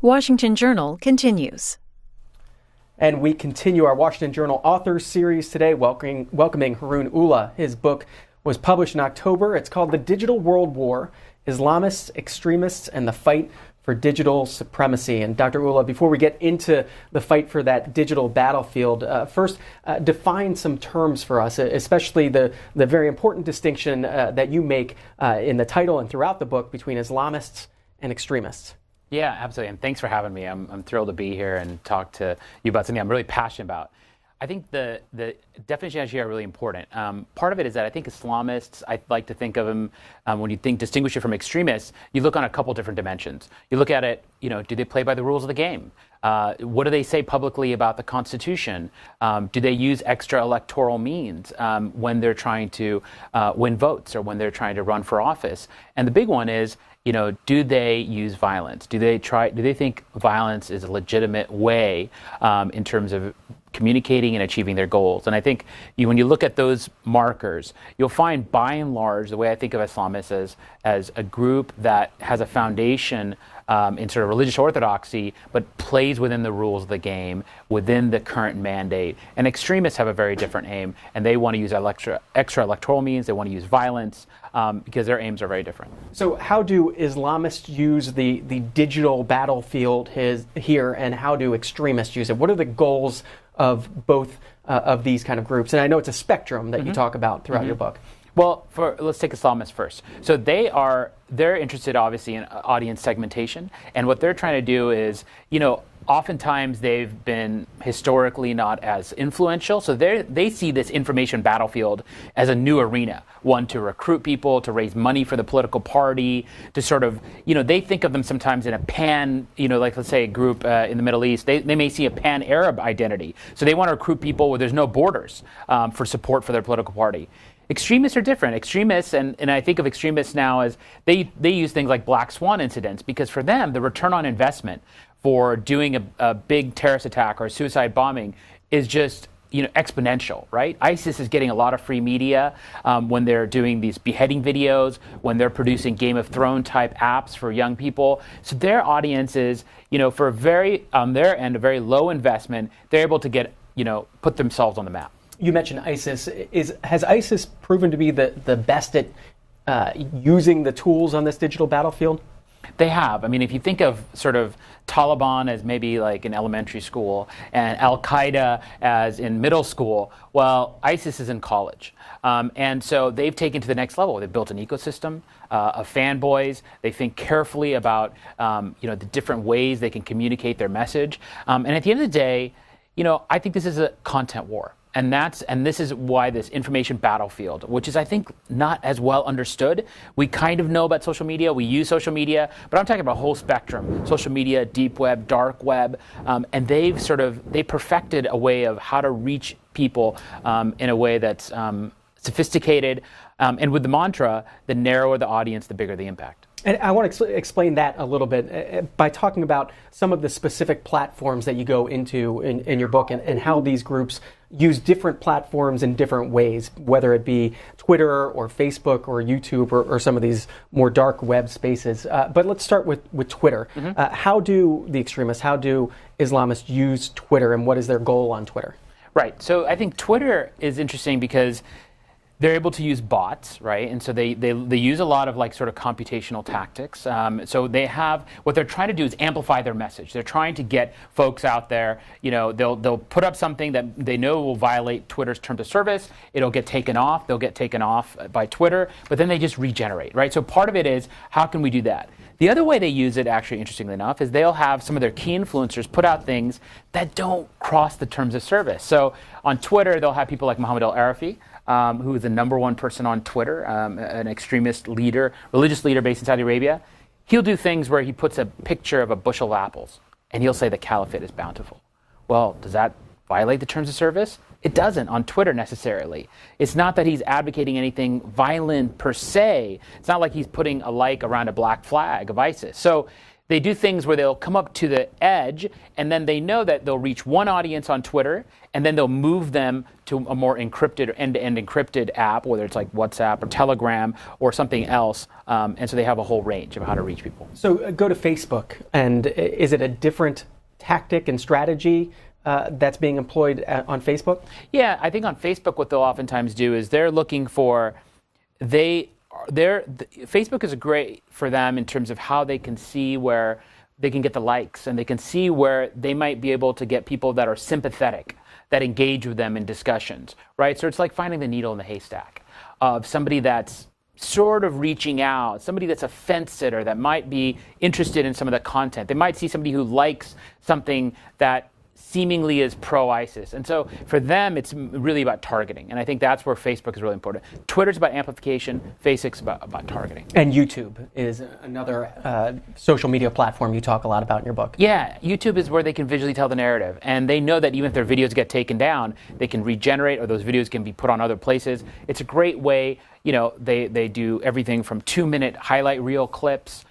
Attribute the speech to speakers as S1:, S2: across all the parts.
S1: Washington Journal continues.
S2: And we continue our Washington Journal Authors Series today, welcoming Haroon Ullah. His book was published in October. It's called The Digital World War, Islamists, Extremists, and the Fight for Digital Supremacy. And Dr. Ullah, before we get into the fight for that digital battlefield, first define some terms for us, especially the very important distinction that you make in the title and throughout the book between Islamists and extremists.
S3: Yeah, absolutely. And thanks for having me. I'm thrilled to be here and talk to you about something I'm really passionate about. I think the definitions here are really important. Part of it is that I think Islamists, I like to think of them, when you distinguish it from extremists, you look on a couple different dimensions. You look at it, do they play by the rules of the game? What do they say publicly about the Constitution? Do they use extra electoral means when they're trying to win votes or when they're trying to run for office? And the big one is, do they use violence? Do they think violence is a legitimate way in terms of communicating and achieving their goals? And I think when you look at those markers, you'll find by and large, the way I think of Islamists as a group that has a foundation in sort of religious orthodoxy, but plays within the rules of the game, within the current mandate. And extremists have a very different aim, and they want to use extra electoral means, they want to use violence, because their aims are very different.
S2: So how do Islamists use the digital battlefield here, and how do extremists use it? What are the goals of both of these kind of groups? And I know it's a spectrum that you talk about throughout your book.
S3: Well, let's take Islamists first. So they're interested, obviously, in audience segmentation, and what they're trying to do is, oftentimes they've been historically not as influential, so they see this information battlefield as a new arena, one to recruit people, to raise money for the political party, to sort of, they think of them sometimes in a like let's say a group in the Middle East, they may see a pan-Arab identity, so they want to recruit people where there's no borders for support for their political party. Extremists are different. Extremists, and I think of extremists now as they use things like black swan incidents, because for them, the return on investment for doing a big terrorist attack or a suicide bombing is just exponential, right? ISIS is getting a lot of free media when they're doing these beheading videos, when they're producing Game of Thrones type apps for young people. So their audience is, for on their end, a very low investment, they're able to get, put themselves on the map.
S2: You mentioned ISIS. Has ISIS proven to be the best at using the tools on this digital battlefield?
S3: They have. I mean, if you think of sort of Taliban as maybe like in elementary school and Al-Qaeda as in middle school, well, ISIS is in college. And so they've taken to the next level. They've built an ecosystem of fanboys. They think carefully about the different ways they can communicate their message. And at the end of the day, I think this is a content war. And this is why this information battlefield, which is, I think, not as well understood. We kind of know about social media. We use social media, but I'm talking about a whole spectrum: social media, deep web, dark web, and they perfected a way of how to reach people in a way that's sophisticated, and with the mantra: the narrower the audience, the bigger the impact.
S2: And I want to explain that a little bit by talking about some of the specific platforms that you go into in your book, and how these groups use different platforms in different ways, whether it be Twitter or Facebook or YouTube or some of these more dark web spaces. But let's start with Twitter. How do the extremists, how do Islamists use Twitter, and what is their goal on Twitter?
S3: Right. So I think Twitter is interesting because they're able to use bots, right? And so they use a lot of like sort of computational tactics. So they have, what they're trying to do is amplify their message. They're trying to get folks out there, they'll put up something that they know will violate Twitter's terms of service. It'll get taken off. They'll get taken off by Twitter, but then they just regenerate, right? So part of it is, how can we do that? The other way they use it, actually, interestingly enough, is they'll have some of their key influencers put out things that don't cross the terms of service. So on Twitter, they'll have people like Mohammed al-Arafi, who is the #1 person on Twitter, an extremist leader, religious leader based in Saudi Arabia. He'll do things where he puts a picture of a bushel of apples, and he'll say the caliphate is bountiful. Well, does that violate the terms of service? It doesn't on Twitter necessarily. It's not that he's advocating anything violent per se. It's not like he's putting a like around a black flag of ISIS. So They do things where they'll come up to the edge, and then they know that they'll reach one audience on Twitter, and then they'll move them to a more encrypted or end-to-end encrypted app, whether it's like WhatsApp or Telegram or something else. And so they have a whole range of how to reach people.
S2: So go to Facebook, and is it a different tactic and strategy that's being employed on Facebook?
S3: Yeah, I think on Facebook what they'll oftentimes do is they're looking for, Facebook is great for them in terms of how they can see where they can get the likes, and they can see where they might be able to get people that are sympathetic, that engage with them in discussions, right? So it's like finding the needle in the haystack of somebody that's sort of reaching out, somebody that's a fence sitter that might be interested in some of the content. They might see somebody who likes something that seemingly is pro-ISIS. And so for them, it's really about targeting. And I think that's where Facebook is really important. Twitter's about amplification, Facebook's about targeting.
S2: And YouTube is another social media platform you talk a lot about in your book.
S3: Yeah, YouTube is where they can visually tell the narrative. And they know that even if their videos get taken down, they can regenerate, or those videos can be put on other places. It's a great way, they do everything from 2-minute highlight reel clips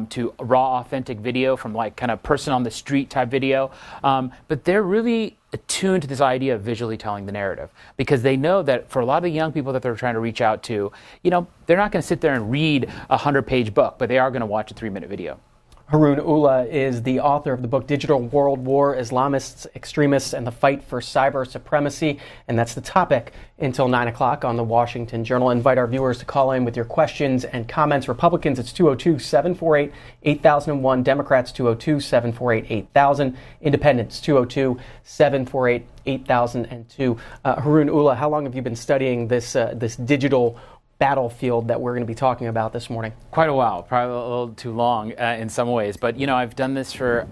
S3: to raw, authentic video from like kind of person on the street type video. But they're really attuned to this idea of visually telling the narrative, because they know that for a lot of the young people that they're trying to reach out to, they're not going to sit there and read a 100-page book, but they are going to watch a 3-minute video.
S2: Haroon Ullah is the author of the book Digital World War, Islamists, Extremists, and the Fight for Cyber Supremacy. And that's the topic until 9 o'clock on the Washington Journal. I invite our viewers to call in with your questions and comments. Republicans, it's 202-748-8001. Democrats, 202-748-8000. Independents, 202-748-8002. Haroon Ullah, how long have you been studying this digital battlefield that we're going to be talking about this morning?
S3: Quite a while, probably a little too long in some ways. But, I've done this for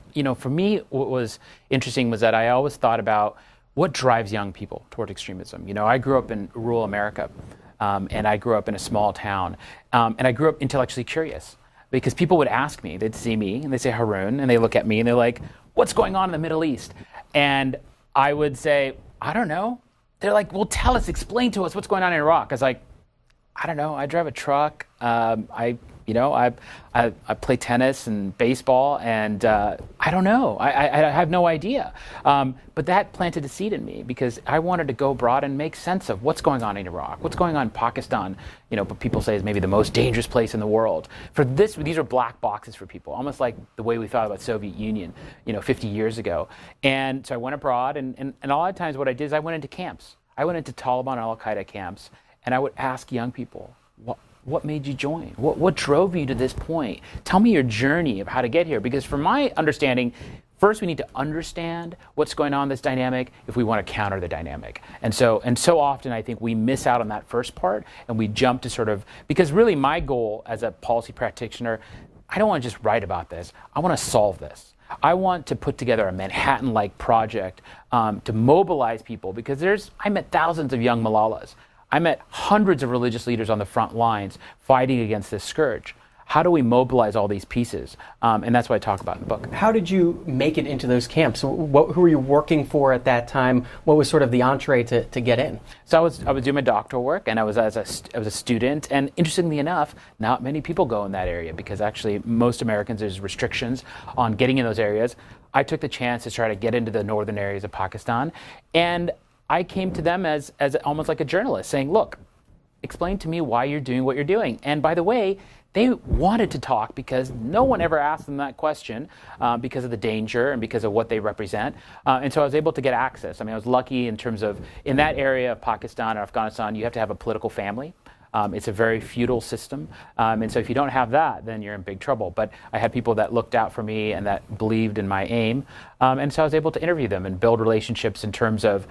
S3: me, what was interesting was that I always thought about what drives young people toward extremism. I grew up in rural America, and I grew up in a small town, and I grew up intellectually curious, because people would ask me, they'd see me, and they say, Haroon, and they look at me, and they're like, what's going on in the Middle East? And I would say, I don't know. They're like, well, tell us, explain to us what's going on in Iraq. I was like, I don't know. I drive a truck. I play tennis and baseball, and I don't know. I have no idea. But that planted a seed in me, because I wanted to go abroad and make sense of what's going on in Iraq, what's going on in Pakistan. But people say is maybe the most dangerous place in the world. These are black boxes for people, almost like the way we thought about Soviet Union, 50 years ago. And so I went abroad, and a lot of times what I did is I went into camps. I went into Taliban and Al-Qaeda camps. And I would ask young people, what made you join? What drove you to this point? Tell me your journey of how to get here. Because from my understanding, first we need to understand what's going on in this dynamic if we want to counter the dynamic. And so often I think we miss out on that first part, and we jump to because really my goal as a policy practitioner, I don't want to just write about this. I want to solve this. I want to put together a Manhattan-like project to mobilize people, because I met thousands of young Malalas. I met hundreds of religious leaders on the front lines fighting against this scourge. How do we mobilize all these pieces? And that's what I talk about in the book.
S2: How did you make it into those camps? Who were you working for at that time? What was sort of the entree to get in?
S3: So I was doing my doctoral work, and I was a student. And interestingly enough, not many people go in that area, because actually most Americans, there's restrictions on getting in those areas. I took the chance to try to get into the northern areas of Pakistan, and I came to them as almost like a journalist, saying, look, explain to me why you're doing what you're doing. And by the way, they wanted to talk, because no one ever asked them that question because of the danger and because of what they represent. And so I was able to get access. I mean, I was lucky in terms of, in that area of Pakistan or Afghanistan, you have to have a political family. It's a very feudal system. And so if you don't have that, then you're in big trouble. But I had people that looked out for me and that believed in my aim. And so I was able to interview them and build relationships in terms of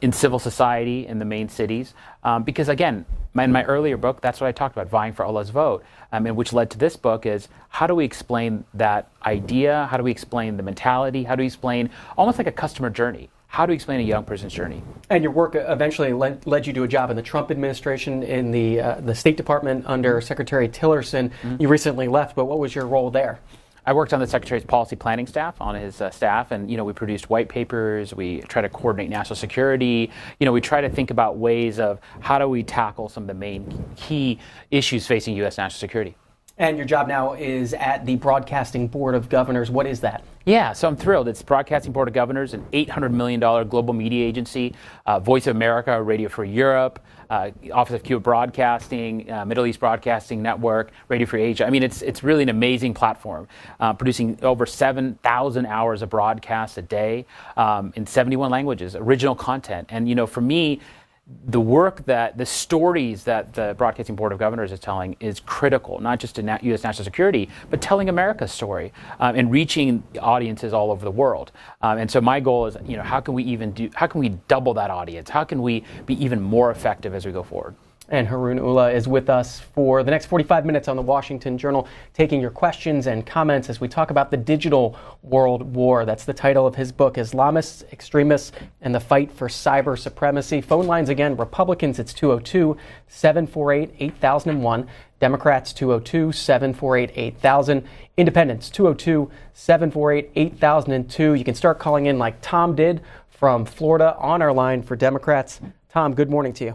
S3: in civil society in the main cities. Because again, in my earlier book, that's what I talked about, vying for Allah's vote, and which led to this book is, how do we explain that idea? How do we explain the mentality? How do we explain almost like a customer journey? How do you explain a young person's journey? And
S2: your work eventually led you to a job in the Trump administration in the State Department under Secretary Tillerson. Mm-hmm. You recently left, but what was your role there?
S3: I worked on the Secretary's policy planning staff, on his staff, and we produced white papers. We try to coordinate national security. We try to think about ways of how do we tackle some of the main key issues facing U.S. national security.
S2: And your job now is at the Broadcasting Board of Governors. What is that?
S3: Yeah, so I'm thrilled. It's Broadcasting Board of Governors, an $800 million global media agency, Voice of America, Radio Free Europe, Office of Cuba Broadcasting, Middle East Broadcasting Network, Radio Free Asia. I mean, it's really an amazing platform, producing over 7,000 hours of broadcasts a day in 71 languages, original content. And, you know, for me, the stories that the Broadcasting Board of Governors is telling is critical, not just to U.S. national security, but telling America's story and reaching audiences all over the world. And so my goal is, you know, how can we double that audience? How can we be even more effective as we go forward?
S2: And Haroon Ullah is with us for the next 45 minutes on the Washington Journal, taking your questions and comments as we talk about the digital world war. That's the title of his book, Islamists, Extremists, and the Fight for Cyber Supremacy. Phone lines again, Republicans, it's 202-748-8001. Democrats, 202-748-8000. Independents, 202-748-8002. You can start calling in like Tom did from Florida on our line for Democrats. Tom, good morning to you.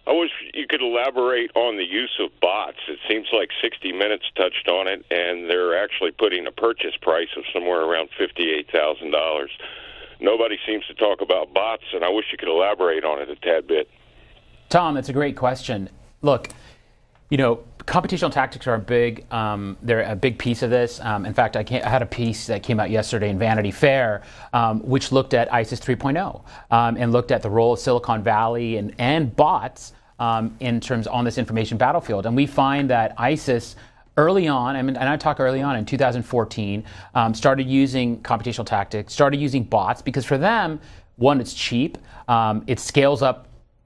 S4: I wish you could elaborate on the use of bots. It seems like 60 Minutes touched on it, and they're actually putting a purchase price of somewhere around $58,000. Nobody seems to talk about bots, and I wish you could elaborate on it a tad bit.
S3: Tom, that's a great question. Look, you know, computational tactics are they're a big piece of this. In fact, I had a piece that came out yesterday in Vanity Fair, which looked at ISIS 3.0 and looked at the role of Silicon Valley and bots in terms on this information battlefield. And we find that ISIS early on, and I talk early on in 2014, started using computational tactics, started using bots because for them, one, it's cheap, it scales up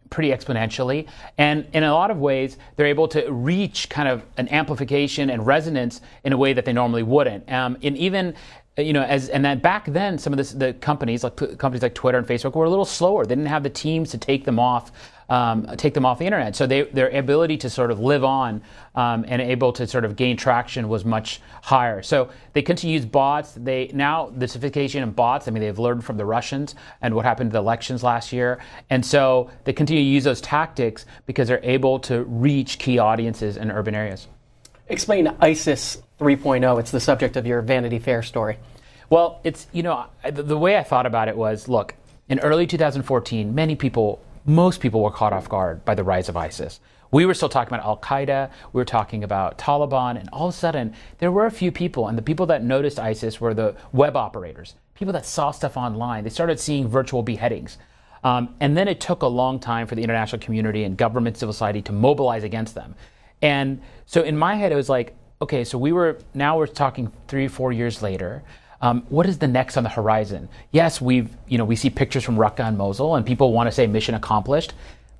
S3: pretty exponentially, and in a lot of ways, they're able to reach kind of an amplification and resonance in a way that they normally wouldn't. And even, you know, and then back then, some of the companies like Twitter and Facebook were a little slower. They didn't have the teams to take them off the internet. So their ability to sort of live on and able to sort of gain traction was much higher. So they continue to use bots. Now the sophistication in bots, I mean, they've learned from the Russians and what happened to the elections last year. And so they continue to use those tactics because they're able to reach key audiences in urban areas.
S2: Explain ISIS 3.0. It's the subject of your Vanity Fair story.
S3: Well, it's, you know, the way I thought about it was, look, in early 2014, most people were caught off guard by the rise of ISIS. We were still talking about Al-Qaeda, we were talking about Taliban, and all of a sudden, there were a few people, and the people that noticed ISIS were the web operators, people that saw stuff online. They started seeing virtual beheadings. And then it took a long time for the international community and government, civil society to mobilize against them. And so in my head, it was like, okay, so we're talking 3 or 4 years later. What is the next on the horizon? Yes, we see pictures from Raqqa and Mosul, and people want to say mission accomplished,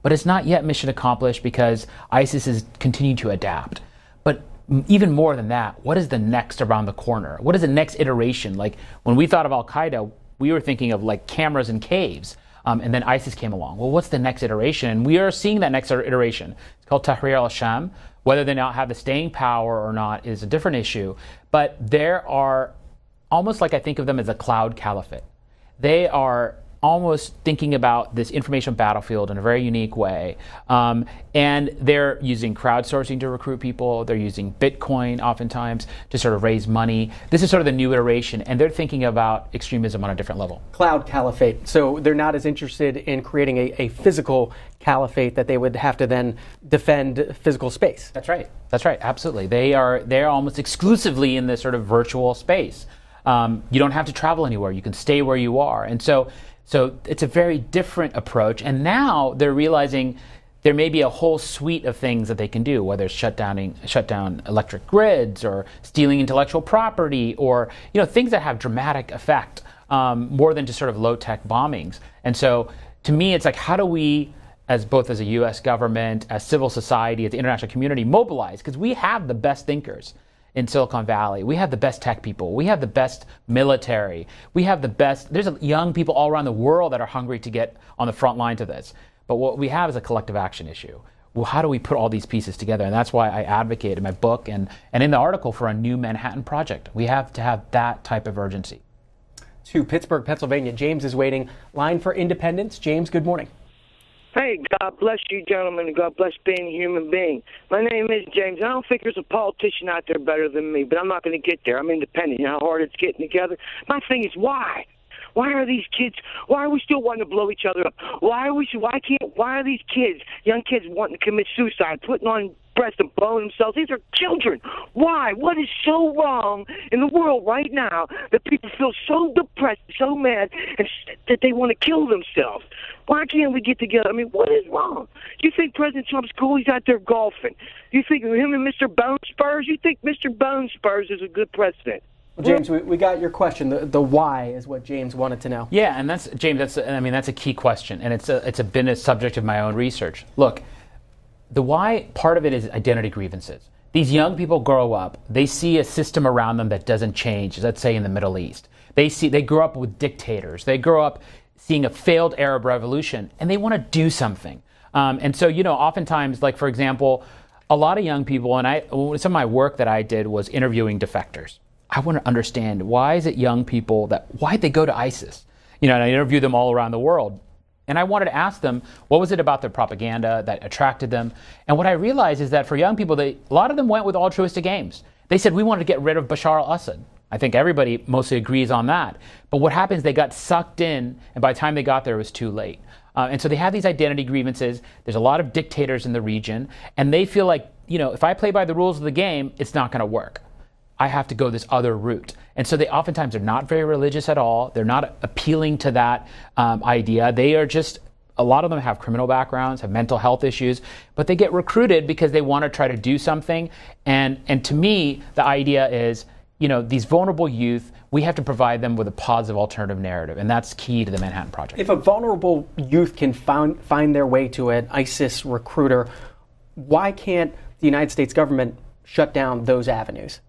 S3: but it's not yet mission accomplished because ISIS is continuing to adapt. But even more than that, what is the next around the corner? What is the next iteration? Like when we thought of Al-Qaeda, we were thinking of like cameras in caves, and then ISIS came along. Well, what's the next iteration? And we are seeing that next iteration. It's called Tahrir al-Sham. Whether they now have the staying power or not is a different issue, but there are almost like I think of them as a cloud caliphate. They are almost thinking about this information battlefield in a very unique way. And they're using crowdsourcing to recruit people. They're using Bitcoin oftentimes to sort of raise money. This is sort of the new iteration, and they're thinking about extremism on a different level.
S2: Cloud caliphate. So they're not as interested in creating a physical caliphate that they would have to then defend physical space.
S3: That's right. That's right. Absolutely. They're almost exclusively in this sort of virtual space. You don't have to travel anywhere. You can stay where you are. And so it's a very different approach. And now they're realizing there may be a whole suite of things that they can do, whether it's shut down electric grids or stealing intellectual property or, things that have dramatic effect, more than just sort of low-tech bombings. And so to me, it's like, how do we, as a U.S. government, as civil society, as the international community, mobilize? Because we have the best thinkers in Silicon Valley. We have the best tech people. We have the best military. We have the best, there's young people all around the world that are hungry to get on the front lines of this. But what we have is a collective action issue. Well, how do we put all these pieces together? And that's why I advocate in my book and in the article for a new Manhattan Project. We have to have that type of urgency.
S2: To Pittsburgh, Pennsylvania, James is waiting. Line for Independence. James, good morning.
S5: Hey, God bless you, gentlemen, and God bless being a human being. My name is James. I don't think there's a politician out there better than me, but I'm not going to get there. I'm independent. You know how hard it's getting together? My thing is, why? Why are these kids, why are we still wanting to blow each other up? Why are these kids, young kids wanting to commit suicide, putting on breasts and blowing themselves? These are children. Why? What is so wrong in the world right now that people feel so depressed, so mad, and that they want to kill themselves? Why can't we get together? I mean, what is wrong? You think President Trump's cool? He's out there golfing. You think him and Mr. Bone Spurs? You think Mr. Bone Spurs is a good president?
S2: Well, James, we got your question. The why is what James wanted to know.
S3: Yeah, and that's a key question, and it's been a subject of my own research. Look, the why part of it is identity grievances. These young people grow up, they see a system around them that doesn't change. Let's say in the Middle East, they grow up with dictators. They grow up seeing a failed Arab revolution, and they want to do something. And so, oftentimes, like for example, a lot of young people, and some of my work that I did was interviewing defectors. I want to understand, why is it young people why'd they go to ISIS? And I interviewed them all around the world. And I wanted to ask them, what was it about their propaganda that attracted them? And what I realized is that for young people, a lot of them went with altruistic aims. They said, we wanted to get rid of Bashar al-Assad. I think everybody mostly agrees on that. But what happens, they got sucked in, and by the time they got there, it was too late. And so they have these identity grievances. There's a lot of dictators in the region, and they feel like, if I play by the rules of the game, it's not going to work. I have to go this other route. And so they oftentimes are not very religious at all. They're not appealing to that idea. They are a lot of them have criminal backgrounds, have mental health issues, but they get recruited because they want to try to do something. And to me, the idea is, these vulnerable youth, we have to provide them with a positive alternative narrative. And that's key to the Manhattan Project.
S2: If a vulnerable youth can find their way to an ISIS recruiter, why can't the United States government shut down those avenues?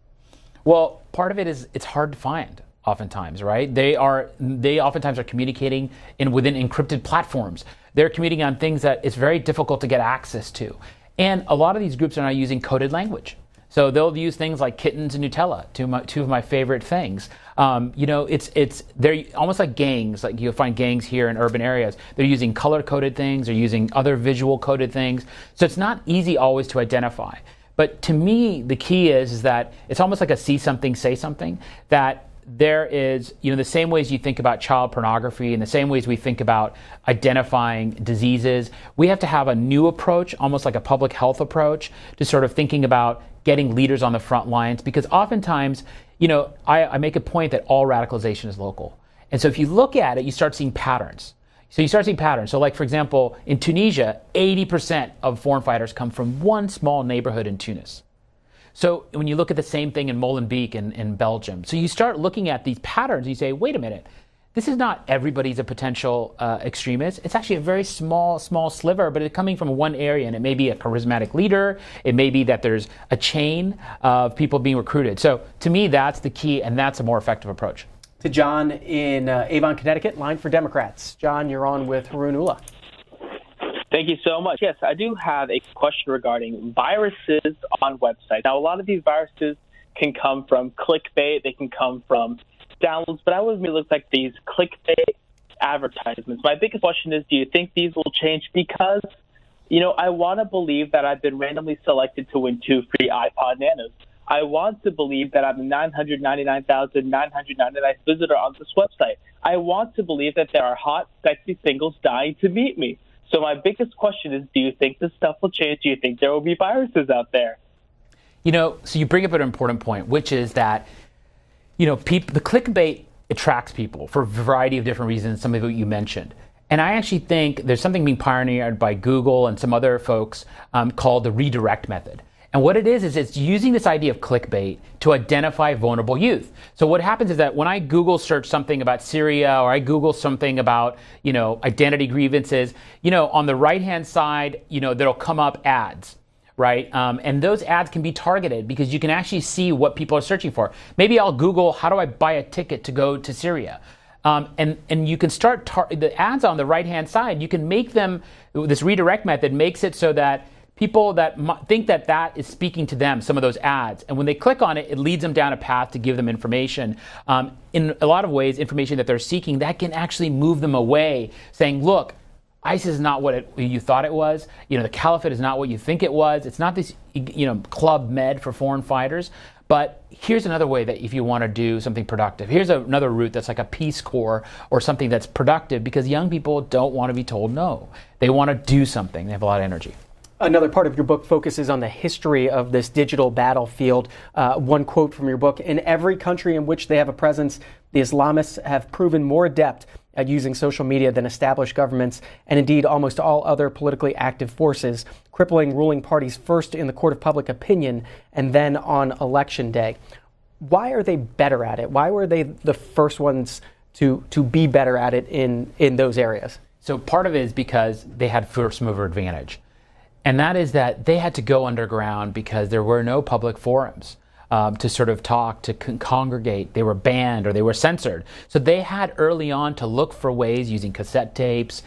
S3: Well, part of it is it's hard to find oftentimes, right? They oftentimes are communicating within encrypted platforms. They're communicating on things that it's very difficult to get access to. And a lot of these groups are not using coded language. So they'll use things like kittens and Nutella, two of my favorite things. They're almost like gangs. Like you'll find gangs here in urban areas. They're using color-coded things. They're using other visual-coded things. So it's not easy always to identify. But to me, the key is that it's almost like a see something, say something, that there is, the same ways you think about child pornography and the same ways we think about identifying diseases, we have to have a new approach, almost like a public health approach, to sort of thinking about getting leaders on the front lines. Because oftentimes, I make a point that all radicalization is local. And so if you look at it, you start seeing patterns. So like, for example, in Tunisia, 80% of foreign fighters come from one small neighborhood in Tunis. So when you look at the same thing in Molenbeek in Belgium, so you start looking at these patterns, you say, wait a minute, this is not everybody's a potential extremist. It's actually a very small sliver, but it's coming from one area, and it may be a charismatic leader. It may be that there's a chain of people being recruited. So to me, that's the key, and that's a more effective approach.
S2: To John in Avon, Connecticut, line for Democrats. John, you're on with Haroon Ullah.
S6: Thank you so much. Yes, I do have a question regarding viruses on websites. Now, a lot of these viruses can come from clickbait. They can come from downloads, but I always look like these clickbait advertisements. My biggest question is, do you think these will change? Because, I want to believe that I've been randomly selected to win 2 free iPod Nanos. I want to believe that I'm the 999,999th visitor on this website. I want to believe that there are hot, sexy singles dying to meet me. So my biggest question is, do you think this stuff will change? Do you think there will be viruses out there?
S3: So you bring up an important point, which is that, the clickbait attracts people for a variety of different reasons, some of what you mentioned. And I actually think there's something being pioneered by Google and some other folks called the redirect method. And what it is it's using this idea of clickbait to identify vulnerable youth. So what happens is that when I Google search something about Syria, or I Google something about, identity grievances, on the right-hand side, there'll come up ads, right? And those ads can be targeted because you can actually see what people are searching for. Maybe I'll Google, how do I buy a ticket to go to Syria? And you can start the ads on the right-hand side. You can make them, this redirect method makes it so that people that think that is speaking to them, some of those ads. And when they click on it, it leads them down a path to give them information. In a lot of ways, information that they're seeking, that can actually move them away, saying, look, ISIS is not what you thought it was. The caliphate is not what you think it was. It's not this, Club Med for foreign fighters. But here's another way that if you want to do something productive, here's another route that's like a Peace Corps or something that's productive, because young people don't want to be told no. They want to do something. They have a lot of energy.
S2: Another part of your book focuses on the history of this digital battlefield. One quote from your book: "In every country in which they have a presence, the Islamists have proven more adept at using social media than established governments, and indeed almost all other politically active forces, crippling ruling parties first in the court of public opinion and then on election day." Why are they better at it? Why were they the first ones to be better at it in those areas?
S3: So part of it is because they had first mover advantage. And that is that they had to go underground because there were no public forums to sort of talk, to congregate. They were banned or they were censored. So they had early on to look for ways, using cassette tapes,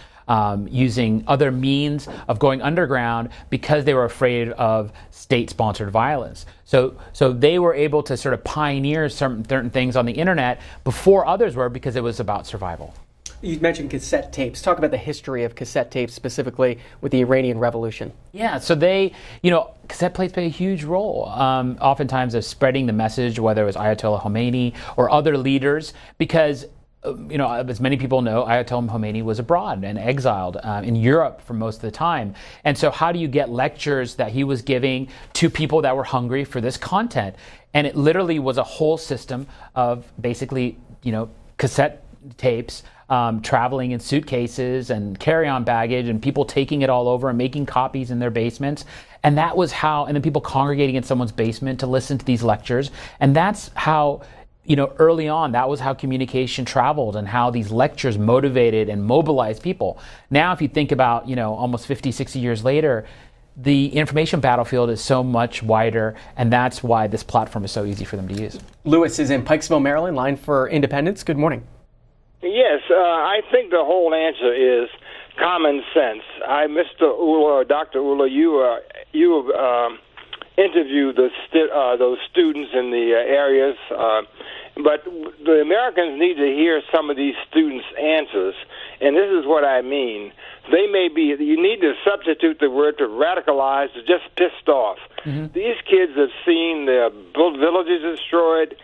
S3: using other means of going underground, because they were afraid of state-sponsored violence. So they were able to sort of pioneer certain things on the internet before others were, because it was about survival.
S2: You mentioned cassette tapes. Talk about the history of cassette tapes, specifically with the Iranian Revolution.
S3: Yeah, so cassette tapes play a huge role, oftentimes of spreading the message, whether it was Ayatollah Khomeini or other leaders, because, as many people know, Ayatollah Khomeini was abroad and exiled in Europe for most of the time. And so how do you get lectures that he was giving to people that were hungry for this content? And it literally was a whole system of basically, cassette tapes, traveling in suitcases and carry-on baggage, and people taking it all over and making copies in their basements. And that was how, and then people congregating in someone's basement to listen to these lectures. And that's how, early on, that was how communication traveled and how these lectures motivated and mobilized people. Now, if you think about, almost 50, 60 years later, the information battlefield is so much wider, and that's why this platform is so easy for them to use.
S2: Lewis is in Pikesville, Maryland, line for Independence. Good morning.
S7: Yes, I think the whole answer is common sense. Mr. Ullah, or Dr. Ullah, you interviewed those students in the areas, but the Americans need to hear some of these students' answers, and this is what I mean. You need to substitute the word to radicalize to just pissed off. Mm-hmm. These kids have seen their villages destroyed,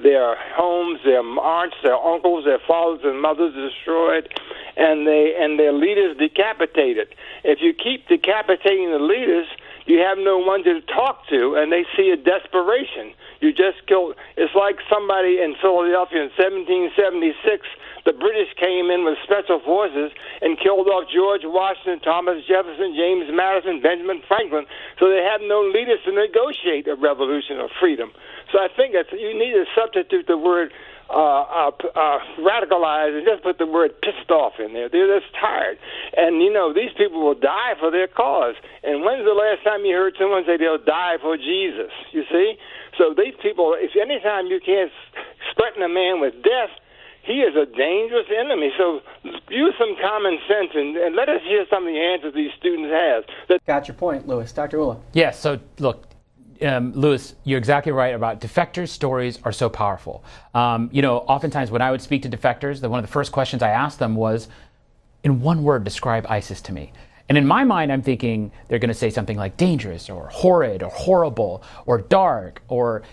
S7: their homes, their aunts, their uncles, their fathers and mothers destroyed, and their leaders decapitated. If you keep decapitating the leaders, you have no one to talk to, and they see a desperation. You just killed. It's like somebody in Philadelphia in 1776. The British came in with special forces and killed off George Washington, Thomas Jefferson, James Madison, Benjamin Franklin. So they have no leaders to negotiate a revolution of freedom. So I think you need to substitute the word radicalized and just put the word pissed off in there. They're just tired. And, these people will die for their cause. And when's the last time you heard someone say they'll die for Jesus? You see? So these people, if anytime you can't threaten a man with death, he is a dangerous enemy. So use some common sense and let us hear some of the answers these students have.
S2: Got your point, Lewis. Dr. Ullah.
S3: Yes, so look, Lewis, you're exactly right about defectors' stories are so powerful. Oftentimes when I would speak to defectors, one of the first questions I asked them was, in one word, describe ISIS to me. And in my mind, I'm thinking they're going to say something like dangerous or horrid or horrible or dark or,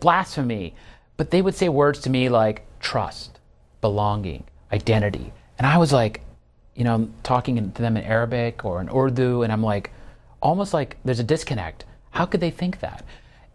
S3: blasphemy. But they would say words to me like trust, belonging, identity. And I was like, talking to them in Arabic or in Urdu, and I'm like, almost like there's a disconnect. How could they think that?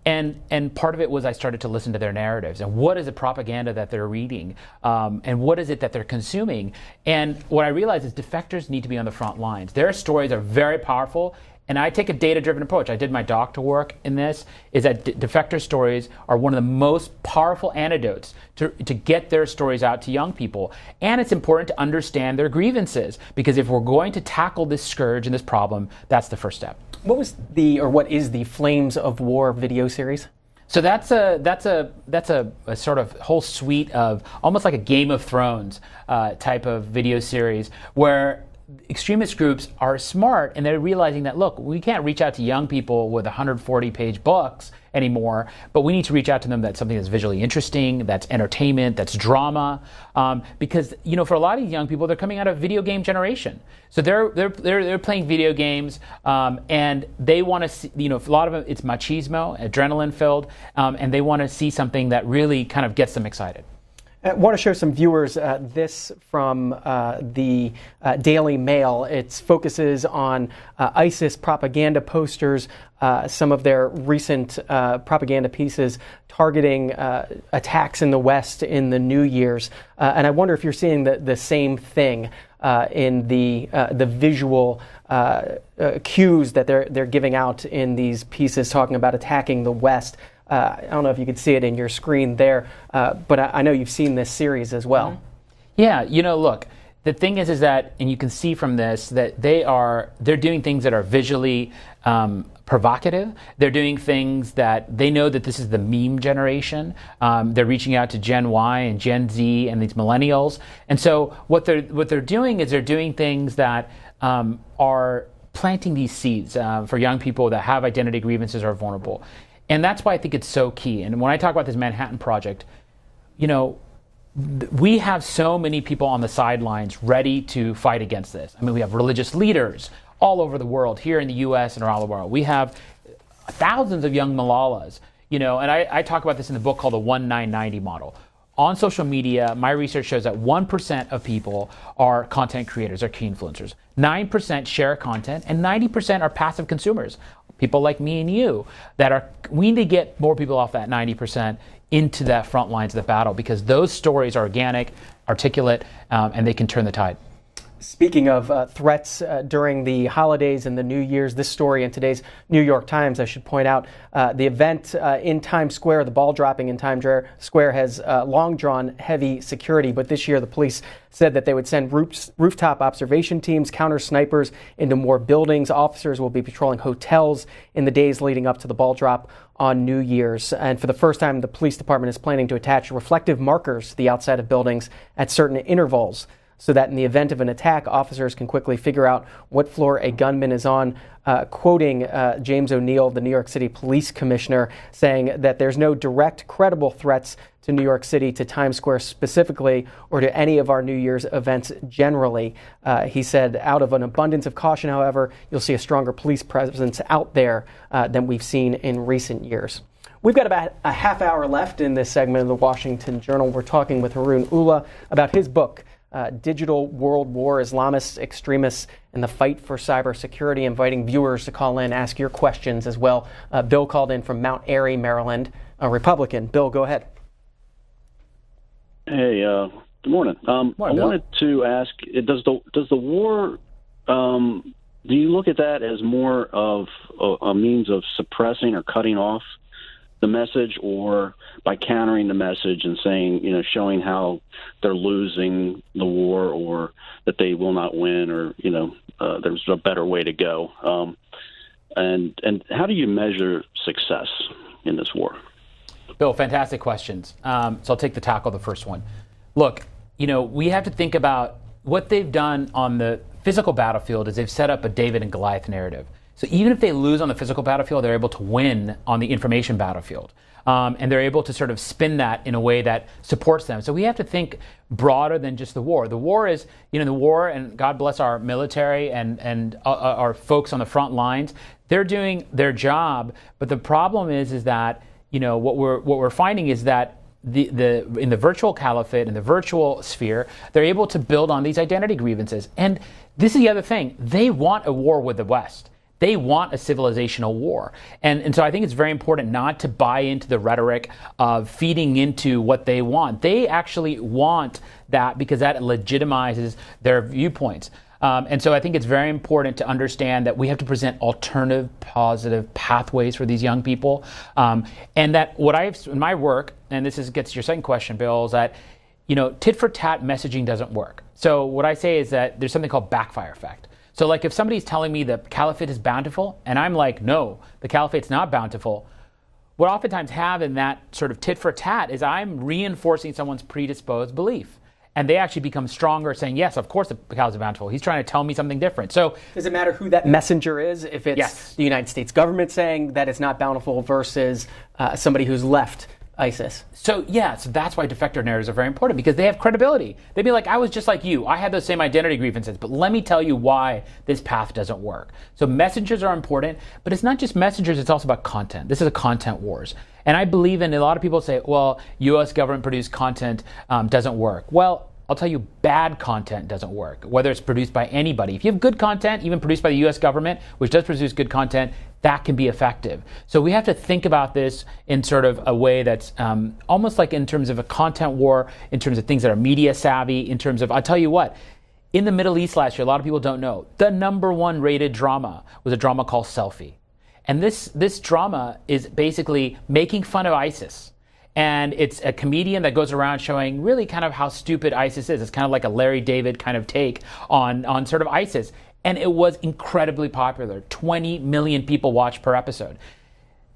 S3: And part of it was I started to listen to their narratives and what is the propaganda that they're reading and what is it that they're consuming. And what I realized is defectors need to be on the front lines. Their stories are very powerful, and I take a data-driven approach. I did my doctor work in this, is that defector stories are one of the most powerful antidotes to get their stories out to young people. And it's important to understand their grievances, because if we're going to tackle this scourge and this problem, that's the first step.
S2: What is the Flames of War video series?
S3: So that's a sort of whole suite of almost like a Game of Thrones type of video series, where extremist groups are smart, and they're realizing that, look, we can't reach out to young people with 140-page books anymore, but we need to reach out to them that's something that's visually interesting, that's entertainment, that's drama, because for a lot of young people, they're coming out of video game generation, so they're playing video games, and they want to see, a lot of them it's machismo, adrenaline filled, and they want to see something that really kind of gets them excited.
S2: I want to show some viewers this from the Daily Mail. It focuses on ISIS propaganda posters, some of their recent propaganda pieces targeting attacks in the West in the New Year's. And I wonder if you're seeing the same thing in the visual cues that they're giving out in these pieces talking about attacking the West. I don't know if you could see it in your screen there, but I know you've seen this series as well.
S3: Mm-hmm. Yeah, look, the thing is that, and you can see from this, that they're doing things that are visually provocative. They're doing things that they know that this is the meme generation. They're reaching out to Gen Y and Gen Z and these millennials. And so what they're doing is they're doing things that are planting these seeds for young people that have identity grievances or are vulnerable. And that's why I think it's so key. And when I talk about this Manhattan Project, we have so many people on the sidelines ready to fight against this. I mean, we have religious leaders all over the world, here in the U.S. and around the world. We have thousands of young Malalas, and I talk about this in the book called the 1-9-90 model. On social media, my research shows that 1% of people are content creators, are key influencers. 9% share content, and 90% are passive consumers. People like me and you we need to get more people off that 90% into that front lines of the battle, because those stories are organic, articulate, and they can turn the tide.
S2: Speaking of threats during the holidays and the New Year's, this story in today's New York Times, I should point out, the event in Times Square, the ball dropping in Times Square, has long drawn heavy security. But this year, the police said that they would send rooftop observation teams, counter snipers into more buildings. Officers will be patrolling hotels in the days leading up to the ball drop on New Year's. And for the first time, the police department is planning to attach reflective markers to the outside of buildings at certain intervals, so that in the event of an attack, officers can quickly figure out what floor a gunman is on, quoting James O'Neill, the New York City Police Commissioner, saying that there's no direct, credible threats to New York City, to Times Square specifically, or to any of our New Year's events generally. He said, out of an abundance of caution, however, you'll see a stronger police presence out there than we've seen in recent years. We've got about a half hour left in this segment of the Washington Journal. We're talking with Haroon Ullah about his book, Digital World War, Islamists, Extremists, and the Fight for Cybersecurity. Inviting viewers to call in, ask your questions as well. Bill called in from Mount Airy, Maryland, a Republican. Bill, go ahead.
S8: Hey, good morning.
S3: Morning,
S8: I
S3: Bill.
S8: wanted to ask, does the war, do you look at that as more of a means of suppressing or cutting off the message, or by countering the message and saying, showing how they're losing the war, or that they will not win, or, there's a better way to go? And how do you measure success in this war?
S3: Bill, fantastic questions. So I'll take the tackle, the first one. Look, we have to think about what they've done on the physical battlefield is they've set up a David and Goliath narrative. So even if they lose on the physical battlefield, they're able to win on the information battlefield. And they're able to sort of spin that in a way that supports them. So we have to think broader than just the war. The war is, the war, and God bless our military and our folks on the front lines. They're doing their job. But the problem is that, what we're finding is that in the virtual caliphate, in the virtual sphere, they're able to build on these identity grievances. And this is the other thing. They want a war with the West. They want a civilizational war. And so I think it's very important not to buy into the rhetoric of feeding into what they want. They actually want that because that legitimizes their viewpoints. And so I think it's very important to understand that we have to present alternative, positive pathways for these young people. And that what I've, in my work, and gets to your second question, Bill, is that, tit for tat messaging doesn't work. So what I say is that there's something called backfire effect. So like if somebody's telling me the caliphate is bountiful, and I'm like, no, the caliphate's not bountiful, what I oftentimes have in that sort of tit for tat is I'm reinforcing someone's predisposed belief. and they actually become stronger, saying, yes, of course the cows are bountiful. He's trying to tell me something different. So
S2: does it matter who that messenger is? If it's the United States government saying that it's not bountiful versus somebody who's left ISIS?
S3: So that's why defector narratives are very important, because they have credibility. They'd be like, I was just like you. I had those same identity grievances, but let me tell you why this path doesn't work. So messengers are important, but it's not just messengers, it's also about content. This is a content wars. And I believe in, a lot of people say, well, U.S. government produced content doesn't work. Well, I'll tell you, bad content doesn't work, whether it's produced by anybody. If you have good content, even produced by the U.S. government, which does produce good content, that can be effective. So we have to think about this in sort of a way that's almost like in terms of a content war, in terms of things that are media savvy, in terms of, I'll tell you what, in the Middle East last year, a lot of people don't know, the #1 rated drama was a drama called Selfie. And this drama is basically making fun of ISIS. And it's a comedian that goes around showing really kind of how stupid ISIS is. It's kind of like a Larry David kind of take on sort of ISIS. And it was incredibly popular. 20 million people watched per episode.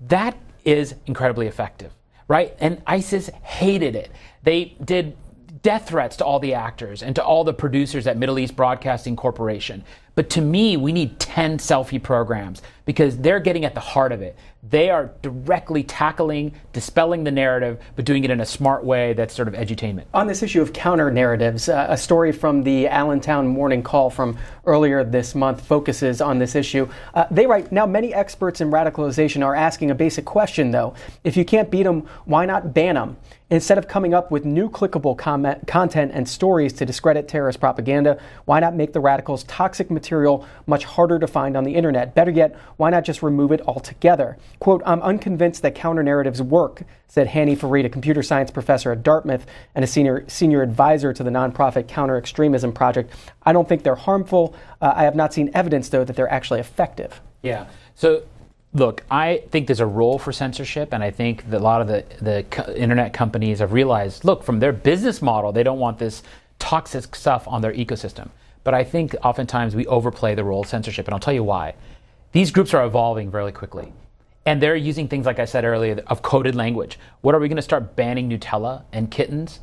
S3: That is incredibly effective, right? And ISIS hated it. They did death threats to all the actors and to all the producers at Middle East Broadcasting Corporation. But to me, we need 10 selfie programs because they're getting at the heart of it. They are directly tackling, dispelling the narrative, but doing it in a smart way that's sort of edutainment.
S2: On this issue of counter narratives, a story from the Allentown Morning Call from earlier this month focuses on this issue. They write, now many experts in radicalization are asking a basic question, though. If you can't beat them, why not ban them? Instead of coming up with new clickable content and stories to discredit terrorist propaganda, why not make the radicals' toxic material much harder to find on the internet? Better yet, why not just remove it altogether? Quote, I'm unconvinced that counter-narratives work, said Hani Farid, a computer science professor at Dartmouth and a senior advisor to the nonprofit Counter-Extremism Project. I don't think they're harmful. I have not seen evidence, though, that they're actually effective.
S3: Yeah. So, look, I think there's a role for censorship, and I think that a lot of the internet companies have realized, look, from their business model, they don't want this toxic stuff on their ecosystem. But I think oftentimes we overplay the role of censorship, and I'll tell you why. These groups are evolving very quickly. And they're using things, like I said earlier, of coded language. What are we going to start banning Nutella and kittens?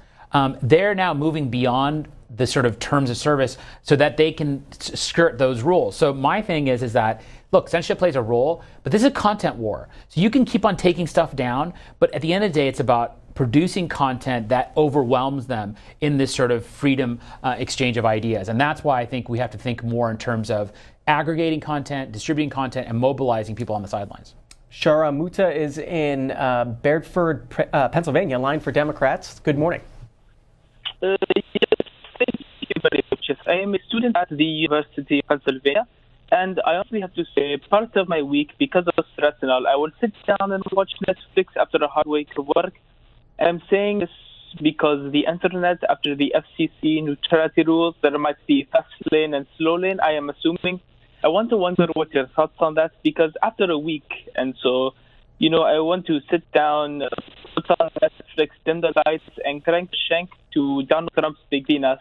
S3: They're now moving beyond the sort of terms of service so that they can skirt those rules. So my thing is that, look, censorship plays a role, but this is a content war. So you can keep on taking stuff down, but at the end of the day, it's about producing content that overwhelms them in this sort of freedom exchange of ideas. And that's why I think we have to think more in terms of aggregating content, distributing content, and mobilizing people on the sidelines.
S2: Shara Muta is in Bedford, Pennsylvania, line for Democrats. Good morning.
S6: Yes, thank you very much. I am a student at the University of Pennsylvania, and I honestly have to say, part of my week, because of stress and all, I will sit down and watch Netflix after a hard week of work. I'm saying this because the internet, after the FCC neutrality rules, there might be fast lane and slow lane, I am assuming. I want to wonder what your thoughts on that, because after a week, and so, I want to sit down, put on Netflix, dim the lights, and crank shank to Donald Trump's big penis.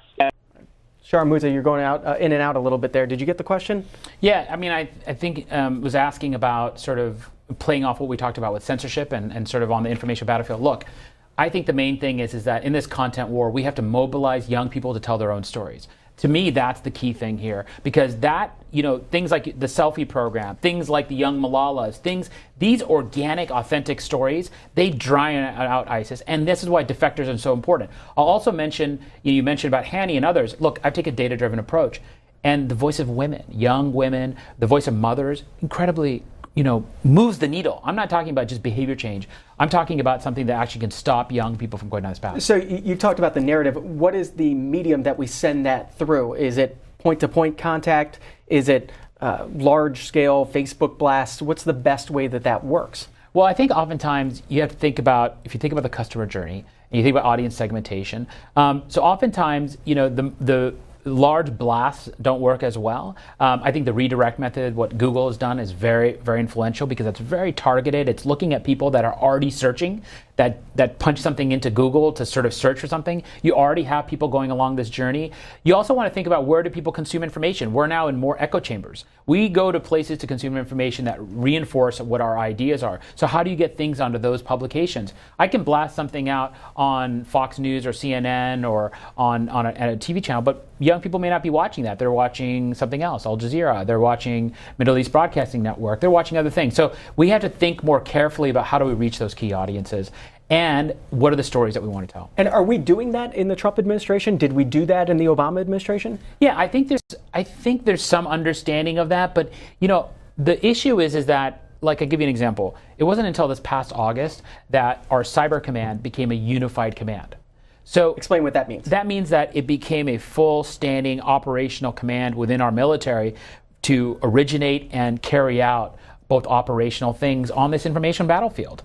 S2: Shara Muta, you're going out in and out a little bit there. Did you get the question?
S3: Yeah, I mean, I think was asking about sort of playing off what we talked about with censorship and sort of on the information battlefield. Look, I think the main thing is that in this content war, we have to mobilize young people to tell their own stories. To me, that's the key thing here, because that, things like the selfie program, things like the young Malalas, these organic, authentic stories, they dry out ISIS. And this is why defectors are so important. I'll also mention, you mentioned about Hani and others. Look, I take a data-driven approach. And the voice of women, young women, the voice of mothers, incredibly moves the needle. I'm not talking about just behavior change. I'm talking about something that actually can stop young people from going down this path.
S2: So you talked about the narrative. What is the medium that we send that through? Is it point-to-point contact? Is it large-scale Facebook blasts? What's the best way that works?
S3: Well, I think oftentimes you have to think about, if you think about the customer journey, and you think about audience segmentation, so oftentimes, the large blasts don't work as well. I think the redirect method, what Google has done, is very, very influential because it's very targeted. It's looking at people that are already searching. that punch something into Google to sort of search for something. You already have people going along this journey. You also want to think about, where do people consume information? We're now in more echo chambers. We go to places to consume information that reinforce what our ideas are. So how do you get things onto those publications? I can blast something out on Fox News or CNN or on a TV channel, but young people may not be watching that. They're watching something else, Al Jazeera. They're watching Middle East Broadcasting Network. They're watching other things. So we have to think more carefully about, how do we reach those key audiences, and what are the stories that we want to tell.
S2: And are we doing that in the Trump administration? Did we do that in the Obama administration?
S3: Yeah, I think there's some understanding of that, but the issue is that, like, I'll give you an example. It wasn't until this past August that our cyber command became a unified command. So
S2: explain what that means.
S3: That means that it became a full standing operational command within our military to originate and carry out both operational things on this information battlefield.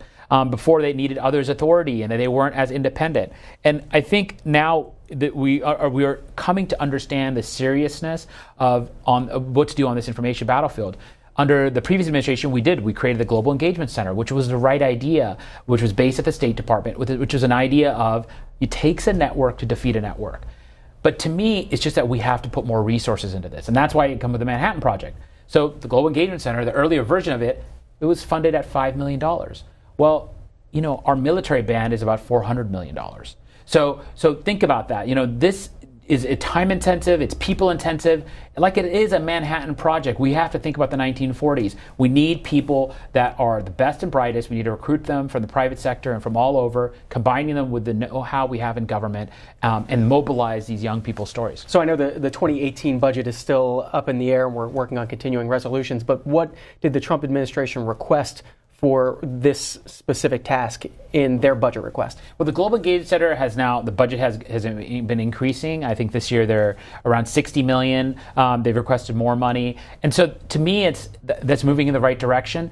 S3: Before they needed others' authority and that they weren't as independent. And I think now that we are coming to understand the seriousness of what to do on this information battlefield. Under the previous administration, we created the Global Engagement Center, which was the right idea, which was based at the State Department, which was an idea of, it takes a network to defeat a network. But to me, it's just that we have to put more resources into this. And that's why it comes with the Manhattan Project. So the Global Engagement Center, the earlier version of it, it was funded at $5 million. Well, our military band is about $400 million. So think about that. This is time intensive, it's people intensive. Like it is a Manhattan Project. We have to think about the 1940s. We need people that are the best and brightest. We need to recruit them from the private sector and from all over, combining them with the know-how we have in government, and mobilize these young people's stories.
S2: So I know the 2018 budget is still up in the air, and we're working on continuing resolutions, but what did the Trump administration request for this specific task in their budget request? Well,
S3: the Global Engagement Center the budget has been increasing. I think this year they're around $60 million. They've requested more money. And so to me, that's moving in the right direction.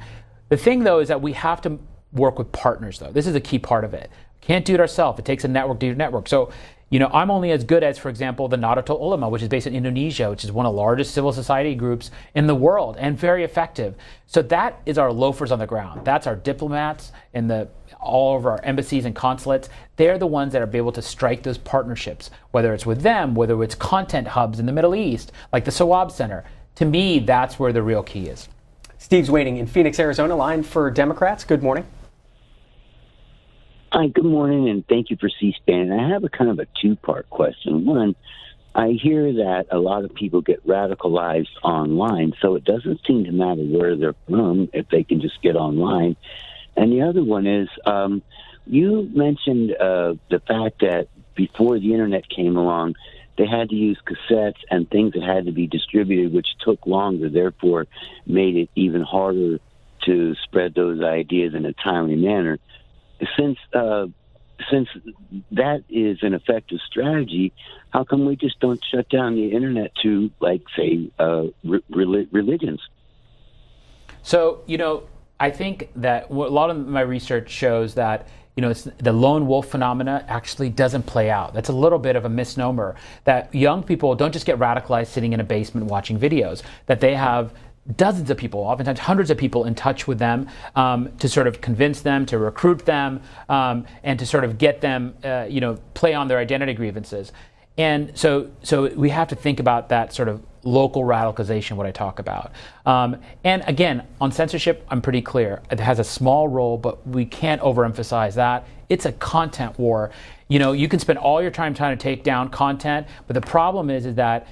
S3: The thing, though, is that we have to work with partners, though. This is a key part of it. Can't do it ourselves. It takes a network to do network. So, I'm only as good as, for example, the Nahdlatul Ulama, which is based in Indonesia, which is one of the largest civil society groups in the world and very effective. So that is our loafers on the ground. That's our diplomats and all of our embassies and consulates. They're the ones that are able to strike those partnerships, whether it's with them, whether it's content hubs in the Middle East, like the Sawab Center. To me, that's where the real key is.
S2: Steve's waiting in Phoenix, Arizona, line for Democrats. Good morning.
S9: Hi, good morning, and thank you for C-SPAN. I have a kind of a two-part question. One, I hear that a lot of people get radicalized online, so it doesn't seem to matter where they're from if they can just get online. And the other one is, you mentioned the fact that before the Internet came along, they had to use cassettes and things that had to be distributed, which took longer, therefore made it even harder to spread those ideas in a timely manner. Since that is an effective strategy, how come we just don't shut down the Internet to, like, say, religions?
S3: So, I think that a lot of my research shows that, it's the lone wolf phenomena actually doesn't play out. That's a little bit of a misnomer, that young people don't just get radicalized sitting in a basement watching videos, that they have dozens of people, oftentimes hundreds of people in touch with them, to sort of convince them, to recruit them, and to sort of get them, play on their identity grievances. And so we have to think about that sort of local radicalization, what I talk about. And again, on censorship, I'm pretty clear. It has a small role, but we can't overemphasize that. It's a content war. You can spend all your time trying to take down content, but the problem is that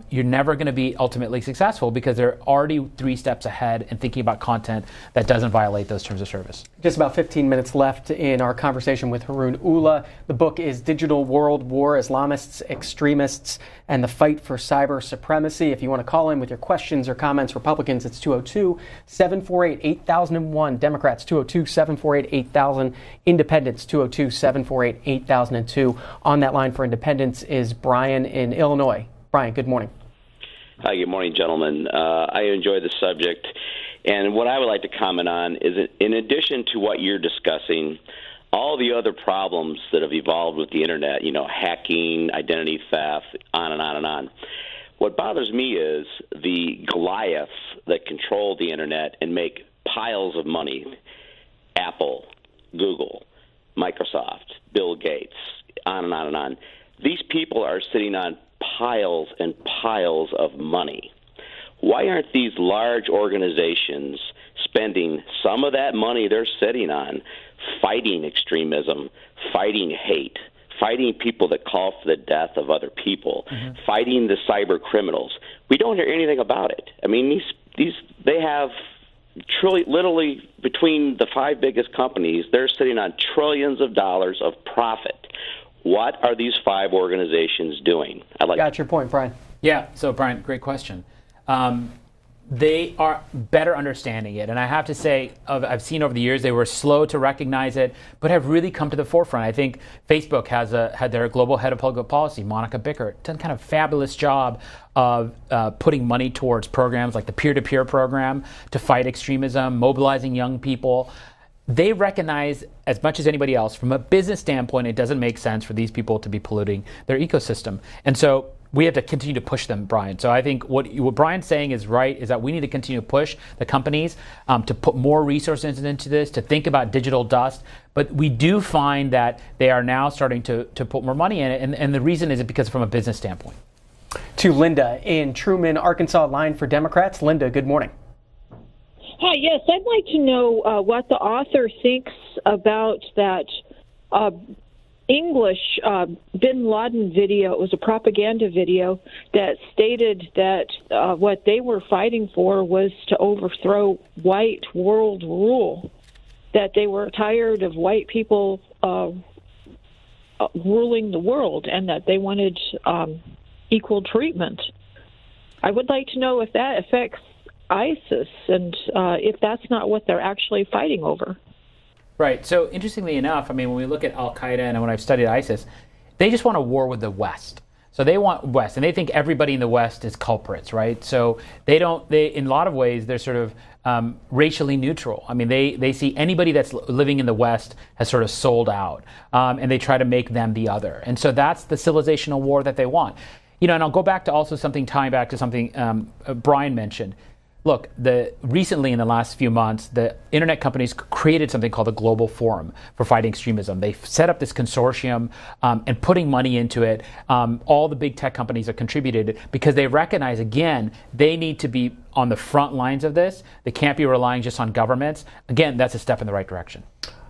S3: you're never going to be ultimately successful because they're already 3 steps ahead and thinking about content that doesn't violate those terms of service.
S2: Just about 15 minutes left in our conversation with Haroon Ullah. The book is Digital World War, Islamists, Extremists, and the Fight for Cyber Supremacy. If you want to call in with your questions or comments, Republicans, it's 202-748-8001. Democrats, 202-748-8000. Independents, 202-748-8002. On that line for Independents is Brian in Illinois. Brian, good morning.
S10: Hi, good morning, gentlemen. I enjoy the subject. And what I would like to comment on is that in addition to what you're discussing, all the other problems that have evolved with the Internet, hacking, identity theft, on and on and on. What bothers me is the Goliaths that control the Internet and make piles of money, Apple, Google, Microsoft, Bill Gates, on and on and on. These people are sitting on piles and piles of money. Why aren't these large organizations spending some of that money they're sitting on fighting extremism, fighting hate, fighting people that call for the death of other people, fighting the cyber criminals? We don't hear anything about it. I mean, they have literally, between the 5 biggest companies, they're sitting on trillions of dollars of profit. What are these 5 organizations doing?
S2: Got your point, Brian.
S3: Yeah, so Brian, great question. They are better understanding it. And I have to say, I've seen over the years, they were slow to recognize it, but have really come to the forefront. I think Facebook had their global head of public policy, Monica Bickert, done kind of fabulous job of putting money towards programs like the peer-to-peer program to fight extremism, mobilizing young people. They recognize, as much as anybody else, from a business standpoint, it doesn't make sense for these people to be polluting their ecosystem. And so we have to continue to push them, Brian. So I think what Brian's saying is right, is that we need to continue to push the companies to put more resources into this, to think about digital dust. But we do find that they are now starting to put more money in it. And the reason is because from a business standpoint.
S2: To Linda in Truman, Arkansas, line for Democrats. Linda, good morning.
S11: Hi, yes, I'd like to know what the author thinks about that English bin Laden video. It was a propaganda video that stated that what they were fighting for was to overthrow white world rule, that they were tired of white people ruling the world, and that they wanted equal treatment. I would like to know if that affects ISIS and if that's not what they're actually fighting over.
S3: Right. So interestingly enough, I mean, when we look at Al-Qaeda and when I've studied ISIS, they just want a war with the West. So they want West, and they think everybody in the West is culprits, right? So they in a lot of ways, they're sort of racially neutral. I mean, they see anybody that's living in the West has sort of sold out, and they try to make them the other. And so that's the civilizational war that they want. You know, and I'll go back to also tying back to something Brian mentioned. Look, recently in the last few months, the internet companies created something called the Global Forum for Fighting Extremism. They set up this consortium and putting money into it. All the big tech companies have contributed because they recognize, again, they need to be on the front lines of this. They can't be relying just on governments. Again, that's a step in the right direction.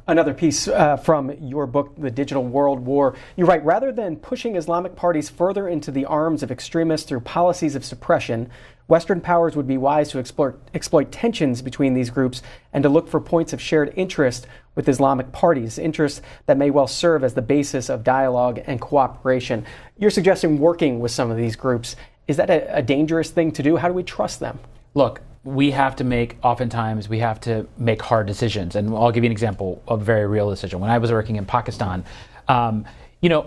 S2: Another piece from your book, The Digital World War. You write, rather than pushing Islamic parties further into the arms of extremists through policies of suppression, Western powers would be wise to exploit tensions between these groups and to look for points of shared interest with Islamic parties, interests that may well serve as the basis of dialogue and cooperation. You're suggesting working with some of these groups. Is that a dangerous thing to do? How do we trust them?
S3: Look, oftentimes we have to make hard decisions. And I'll give you an example of a very real decision. When I was working in Pakistan, I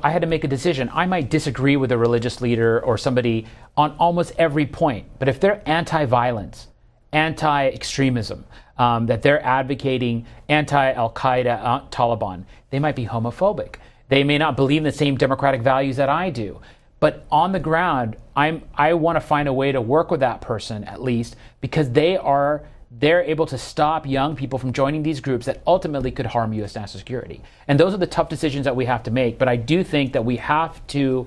S3: had to make a decision. I might disagree with a religious leader or somebody on almost every point. But if they're anti-violence, anti-extremism, that they're advocating anti-Al-Qaeda, Taliban, they might be homophobic. They may not believe in the same democratic values that I do. But on the ground, I want to find a way to work with that person, at least, because they're able to stop young people from joining these groups that ultimately could harm U.S. national security. And those are the tough decisions that we have to make. But I do think that we have to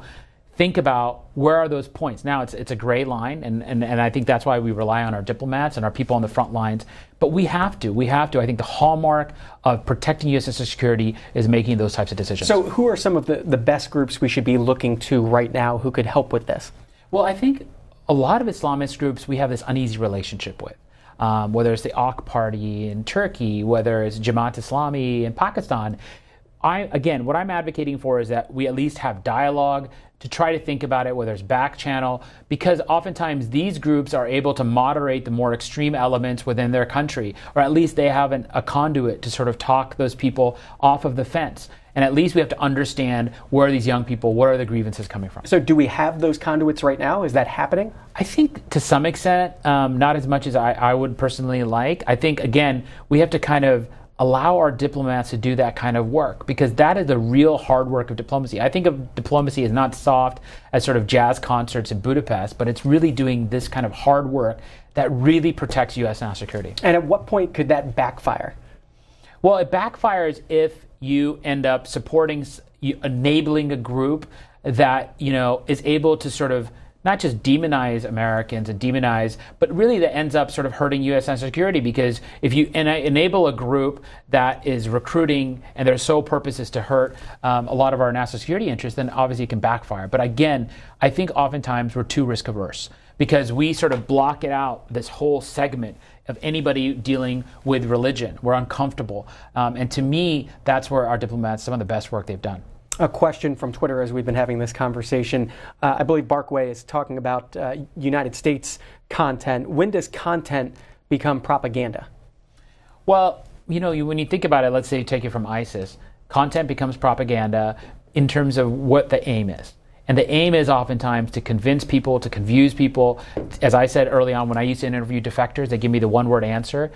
S3: think about where are those points. Now, it's a gray line, and I think that's why we rely on our diplomats and our people on the front lines. But we have to. I think the hallmark of protecting U.S. national security is making those types of decisions.
S2: So who are some of the best groups we should be looking to right now who could help with this?
S3: Well, I think a lot of Islamist groups we have this uneasy relationship with. Whether it's the AK Party in Turkey, whether it's Jamaat Islami in Pakistan. What I'm advocating for is that we at least have dialogue to try to think about it, whether it's back channel, because oftentimes these groups are able to moderate the more extreme elements within their country, or at least they have a conduit to sort of talk those people off of the fence. And at least we have to understand where are these young people, where are the grievances coming from.
S2: So do we have those conduits right now? Is that happening?
S3: I think to some extent, not as much as I would personally like. I think, again, we have to kind of allow our diplomats to do that kind of work, because that is the real hard work of diplomacy. I think of diplomacy as not soft as sort of jazz concerts in Budapest, but it's really doing this kind of hard work that really protects U.S. national security.
S2: And at what point could that backfire?
S3: Well, it backfires if you end up enabling a group that, is able to sort of not just demonize Americans and demonize, but really that ends up sort of hurting U.S. national security, because if you enable a group that is recruiting and their sole purpose is to hurt a lot of our national security interests, then obviously it can backfire. But again, I think oftentimes we're too risk averse because we sort of block it out, this whole segment of anybody dealing with religion. We're uncomfortable. And to me, that's where our diplomats, some of the best work they've done.
S2: A question from Twitter as we've been having this conversation. I believe Barkway is talking about United States content. When does content become propaganda?
S3: Well, when you think about it, let's say take it from ISIS, content becomes propaganda in terms of what the aim is. And the aim is oftentimes to convince people, to confuse people. As I said early on, when I used to interview defectors, they give me the one-word answer.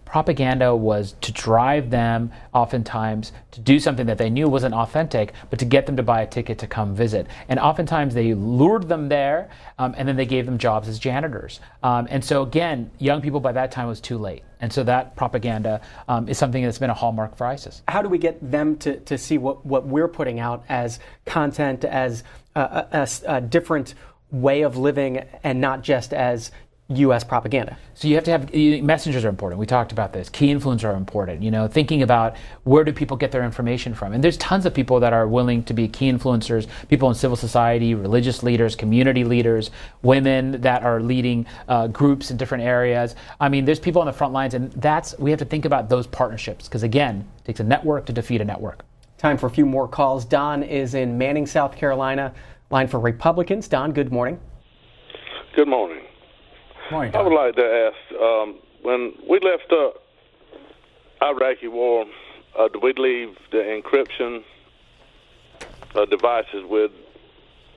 S3: Propaganda was to drive them oftentimes to do something that they knew wasn't authentic, but to get them to buy a ticket to come visit. And oftentimes they lured them there, and then they gave them jobs as janitors. And so again, young people by that time was too late. And so that propaganda is something that's been a hallmark for ISIS.
S2: How do we get them to see what we're putting out as content, as a different way of living, and not just as U.S. propaganda?
S3: So you have to have, messengers are important. We talked about this. Key influencers are important. Thinking about where do people get their information from. And there's tons of people that are willing to be key influencers, people in civil society, religious leaders, community leaders, women that are leading groups in different areas. I mean, there's people on the front lines, and we have to think about those partnerships, because again, it takes a network to defeat a network.
S2: Time for a few more calls. Don is in Manning, South Carolina, line for Republicans. Don, good morning.
S12: Good morning.
S3: Morning,
S12: I would like to ask, when we left the Iraqi war, did we leave the encryption devices with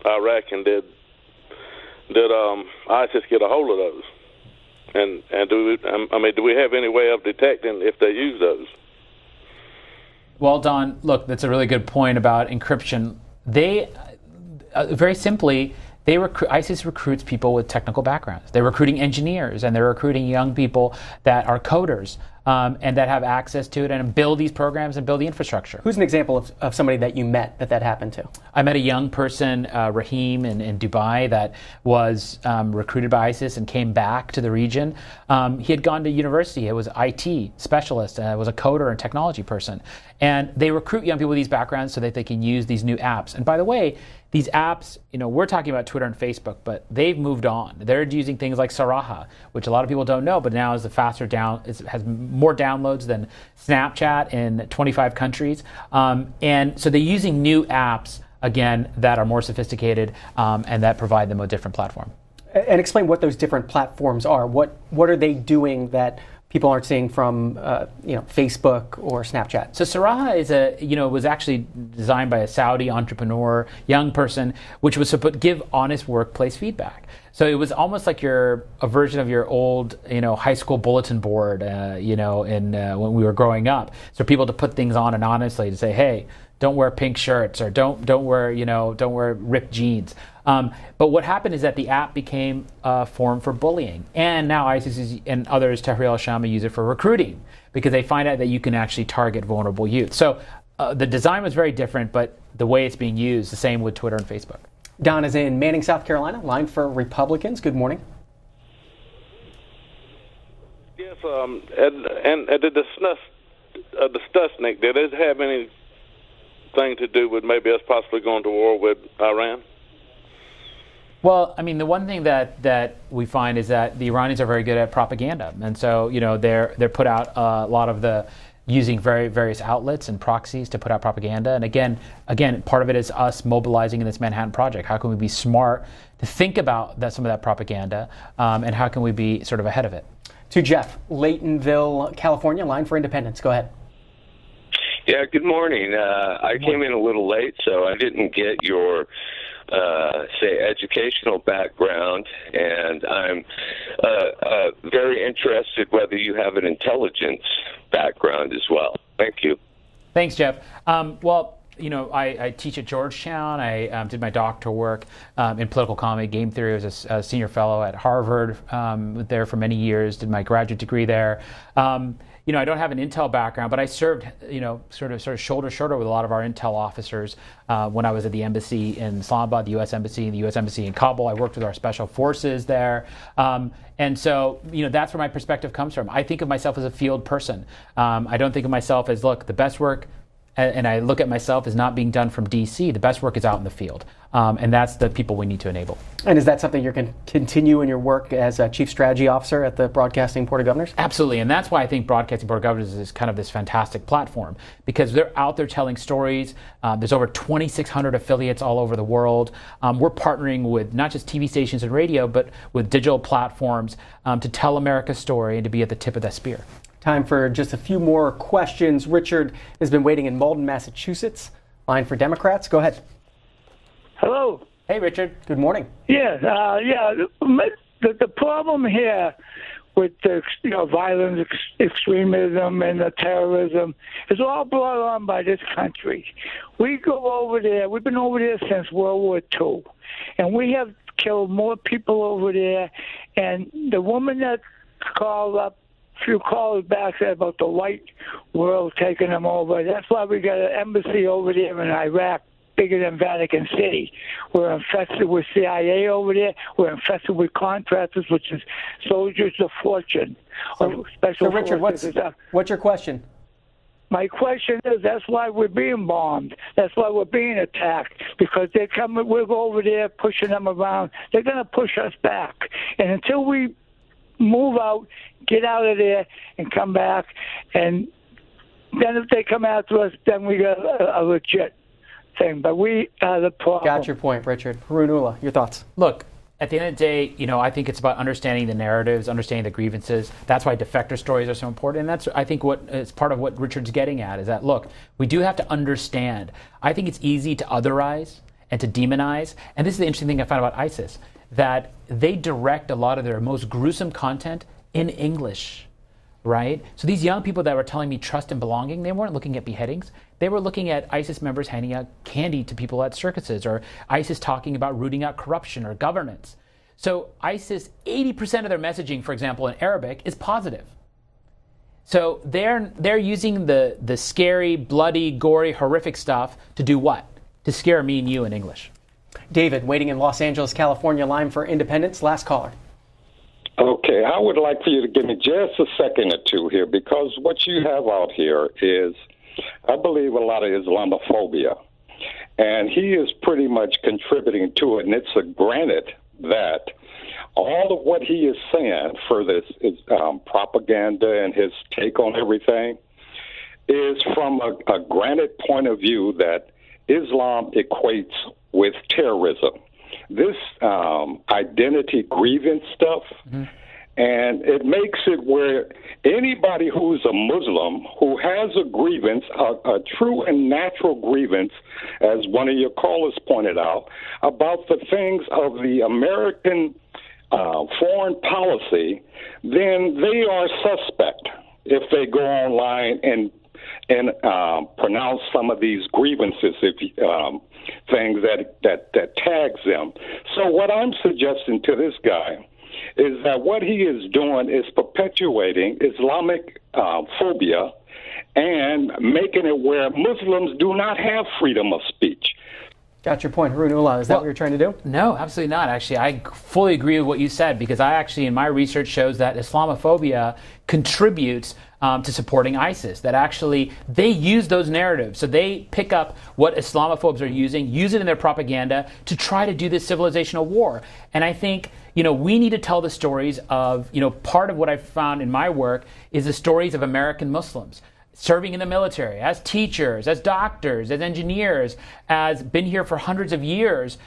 S12: Iraq, and did ISIS get a hold of those? And do we have any way of detecting if they use those?
S3: Well, Don, look, that's a really good point about encryption. They, very simply, ISIS recruits people with technical backgrounds. They're recruiting engineers, and they're recruiting young people that are coders and that have access to it and build these programs and build the infrastructure.
S2: Who's an example of somebody that you met that happened to?
S3: I met a young person, Rahim, in Dubai, that was recruited by ISIS and came back to the region. He had gone to university. He was an IT specialist, was a coder and technology person. And they recruit young people with these backgrounds so that they can use these new apps. And by the way, these apps, we're talking about Twitter and Facebook, but they've moved on. They're using things like Saraha, which a lot of people don't know, but now is has more downloads than Snapchat in 25 countries. And so they're using new apps, again, that are more sophisticated and that provide them a different platform.
S2: And explain what those different platforms are. What are they doing that people aren't seeing from Facebook or Snapchat?
S3: So Saraha is was actually designed by a Saudi entrepreneur, young person, which was to give honest workplace feedback. So it was almost like a version of your old, high school bulletin board, when we were growing up. So people to put things on and honestly to say, hey, don't wear pink shirts, or don't wear ripped jeans. But what happened is that the app became a forum for bullying, and now ISIS and others, Tahrir al-Sham, use it for recruiting because they find out that you can actually target vulnerable youth. So the design was very different, but the way it's being used, the same with Twitter and Facebook.
S2: Don is in Manning, South Carolina, line for Republicans. Good morning.
S12: Yes, and the Stuxnet, did it have anything to do with maybe us possibly going to war with Iran?
S3: Well, I mean, the one thing that we find is that the Iranians are very good at propaganda, and so they're put out a lot of the using various outlets and proxies to put out propaganda. And again, part of it is us mobilizing in this Manhattan Project. How can we be smart to think about some of that propaganda, and how can we be sort of ahead of it?
S2: To Jeff, Laytonville, California, line for Independence. Go ahead.
S13: Yeah, good morning. I came in a little late, so I didn't get your educational background, and I'm very interested whether you have an intelligence background as well. Thank you.
S3: Thanks, Jeff. I teach at Georgetown. I did my doctoral work in political economy, game theory. I was a senior fellow at Harvard there for many years, did my graduate degree there. I don't have an intel background, but I served, sort of shoulder to shoulder with a lot of our intel officers when I was at the embassy in Islamabad, the U.S. Embassy, and the U.S. Embassy in Kabul. I worked with our special forces there. And so, that's where my perspective comes from. I think of myself as a field person. I don't think of myself as, look, the best work, and I look at myself as not being done from D.C. The best work is out in the field. And that's the people we need to enable.
S2: And is that something you're going to continue in your work as a Chief Strategy Officer at the Broadcasting Board of Governors?
S3: Absolutely. And that's why I think Broadcasting Board of Governors is kind of this fantastic platform, because they're out there telling stories. There's over 2,600 affiliates all over the world. We're partnering with not just TV stations and radio, but with digital platforms to tell America's story and to be at the tip of that spear.
S2: Time for just a few more questions. Richard has been waiting in Malden, Massachusetts. Line for Democrats. Go ahead.
S14: Hello.
S3: Hey, Richard.
S2: Good morning.
S14: Yeah. The problem here with the violence, extremism, and the terrorism is all brought on by this country. We go over there. We've been over there since World War II, and we have killed more people over there. And the woman that called up, a few callers back, said about the white world taking them over. That's why we got an embassy over there in Iraq, bigger than Vatican City. We're infested with CIA over there. We're infested with contractors, which is soldiers of fortune.
S2: So Richard, what's your question?
S14: My question is, that's why we're being bombed. That's why we're being attacked, because they're coming. We'll go over there pushing them around. They're going to push us back. And until we move out, get out of there, and come back, and then if they come after us, then we got a legit thing. But we are the problem.
S2: Got your point, Richard. Haroon Ullah, your thoughts?
S3: Look, at the end of the day, I think it's about understanding the narratives, understanding the grievances. That's why defector stories are so important. And that's, I think, what is part of what Richard's getting at is that, look, we do have to understand. I think it's easy to otherize and to demonize. And this is the interesting thing I found about ISIS, that they direct a lot of their most gruesome content in English, right? So these young people that were telling me trust and belonging, they weren't looking at beheadings. They were looking at ISIS members handing out candy to people at circuses, or ISIS talking about rooting out corruption or governance. So ISIS, 80% of their messaging, for example, in Arabic is positive. So they're using the scary, bloody, gory, horrific stuff to do what? To scare me and you in English.
S2: David, waiting in Los Angeles, California, line for Independence. Last caller.
S15: Okay, I would like for you to give me just a second or two here, because what you have out here is, I believe, a lot of Islamophobia, and he is pretty much contributing to it. And it's granted that all of what he is saying for this is propaganda and his take on everything is from a granted point of view that Islam equates with terrorism. This identity grievance stuff, and it makes it where anybody who's a Muslim who has a grievance, a true and natural grievance, as one of your callers pointed out, about the things of the American foreign policy, then they are suspect if they go online and pronounce some of these grievances, things that tags them. So what I'm suggesting to this guy is that what he is doing is perpetuating Islamic phobia and making it where Muslims do not have freedom of speech.
S2: Got your point, Haroon Ullah. Is that what you're trying to do?
S3: No, absolutely not. Actually, I fully agree with what you said, because I actually, in my research, shows that Islamophobia contributes to supporting ISIS, that actually they use those narratives. So they pick up what Islamophobes are using, use it in their propaganda to try to do this civilizational war. And I think, we need to tell the stories of, part of what I've found in my work is the stories of American Muslims serving in the military, as teachers, as doctors, as engineers, as been here for hundreds of years.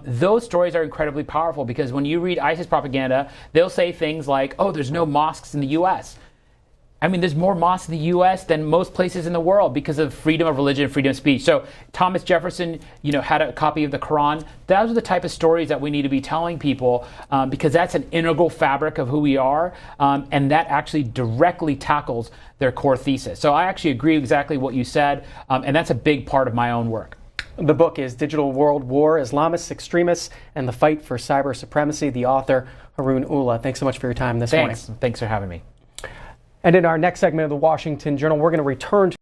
S3: Those stories are incredibly powerful, because when you read ISIS propaganda, they'll say things like, oh, there's no mosques in the U.S. I mean, there's more mosques in the U.S. than most places in the world because of freedom of religion and freedom of speech. So Thomas Jefferson, had a copy of the Quran. Those are the type of stories that we need to be telling people, because that's an integral fabric of who we are, and that actually directly tackles their core thesis. So I actually agree exactly what you said, and that's a big part of my own work.
S2: The book is Digital World War, Islamists, Extremists, and the Fight for Cyber Supremacy. The author, Haroon Ullah. Thanks so much for your time this morning.
S3: Thanks for having me.
S2: And in our next segment of the Washington Journal, we're going to return to